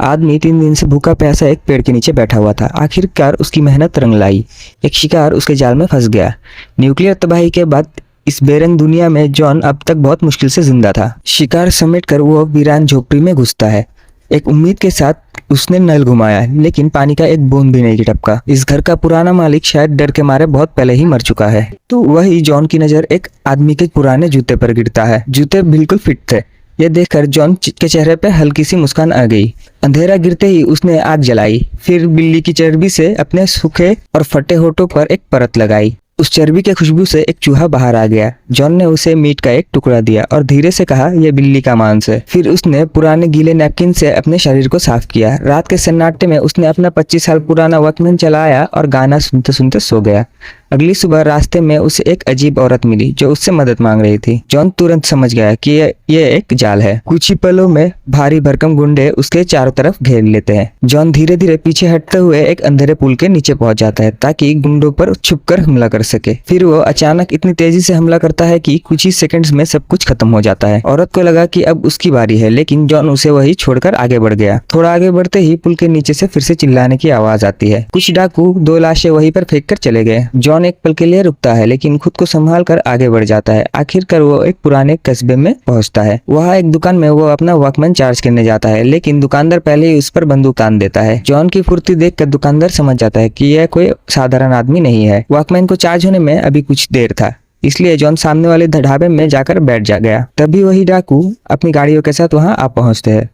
आदमी 3 दिन से भूखा प्यासा एक पेड़ के नीचे बैठा हुआ था। आखिरकार उसकी मेहनत रंग लाई। एक शिकार उसके जाल में फंस गया। न्यूक्लियर तबाही के बाद इस बेरंग दुनिया में जॉन अब तक बहुत मुश्किल से जिंदा था। शिकार समेटकर वो वीरान झोपड़ी में घुसता है। एक उम्मीद के साथ उसने नल घुमाया, लेकिन पानी का एक बूंद भी नहीं टपका। इस घर का पुराना मालिक शायद डर के मारे बहुत पहले ही मर चुका है। तो वही जॉन की नजर एक आदमी के पुराने जूते पर गिरता है। जूते बिल्कुल फिट थे। यह देखकर जॉन के चेहरे पे हल्की सी मुस्कान आ गई। अंधेरा गिरते ही उसने आग जलाई, फिर बिल्ली की चर्बी से अपने सूखे और फटे होठों पर एक परत लगाई। उस चर्बी के खुशबू से एक चूहा बाहर आ गया। जॉन ने उसे मीट का एक टुकड़ा दिया और धीरे से कहा, यह बिल्ली का मांस है। फिर उसने पुराने गीले नैपकिन से अपने शरीर को साफ किया। रात के सन्नाटे में उसने अपना 25 साल पुराना वॉकमैन चलाया और गाना सुनते सुनते सो गया। अगली सुबह रास्ते में उसे एक अजीब औरत मिली जो उससे मदद मांग रही थी। जॉन तुरंत समझ गया कि ये एक जाल है। कुछ ही पलों में भारी भरकम गुंडे उसके चारों तरफ घेर लेते हैं। जॉन धीरे धीरे पीछे हटते हुए एक अंधेरे पुल के नीचे पहुंच जाता है ताकि गुंडों पर छुपकर हमला कर सके। फिर वो अचानक इतनी तेजी से हमला करता है कि कुछ ही सेकंड्स में सब कुछ खत्म हो जाता है। औरत को लगा कि अब उसकी बारी है, लेकिन जॉन उसे वही छोड़कर आगे बढ़ गया। थोड़ा आगे बढ़ते ही पुल के नीचे से फिर से चिल्लाने की आवाज आती है। कुछ डाकू 2 लाशें वहीं पर फेंक कर चले गए। जॉन एक पल के लिए रुकता है, लेकिन खुद को संभाल कर आगे बढ़ जाता है। आखिरकार वो एक पुराने कस्बे में पहुंचता है। वहाँ एक दुकान में वो अपना वॉकमैन चार्ज करने जाता है, लेकिन दुकानदार पहले ही उस पर बंदूक तान देता है। जॉन की फुर्ती देखकर दुकानदार समझ जाता है कि यह कोई साधारण आदमी नहीं है। वॉकमैन को चार्ज होने में अभी कुछ देर था, इसलिए जॉन सामने वाले ढाबे में जाकर बैठ गया। तभी वही डाकू अपनी गाड़ियों के साथ वहां आ पहुंचते हैं।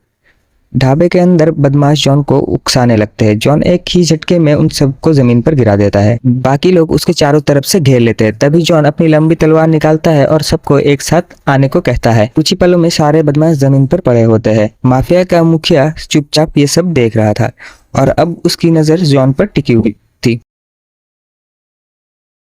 ढाबे के अंदर बदमाश जॉन को उकसाने लगते हैं। जॉन एक ही झटके में उन सबको जमीन पर गिरा देता है। बाकी लोग उसके चारों तरफ से घेर लेते हैं। तभी जॉन अपनी लंबी तलवार निकालता है और सबको एक साथ आने को कहता है। कुछ ही पलों में सारे बदमाश जमीन पर पड़े होते हैं। माफिया का मुखिया चुपचाप ये सब देख रहा था और अब उसकी नजर जॉन पर टिकी हुई थी।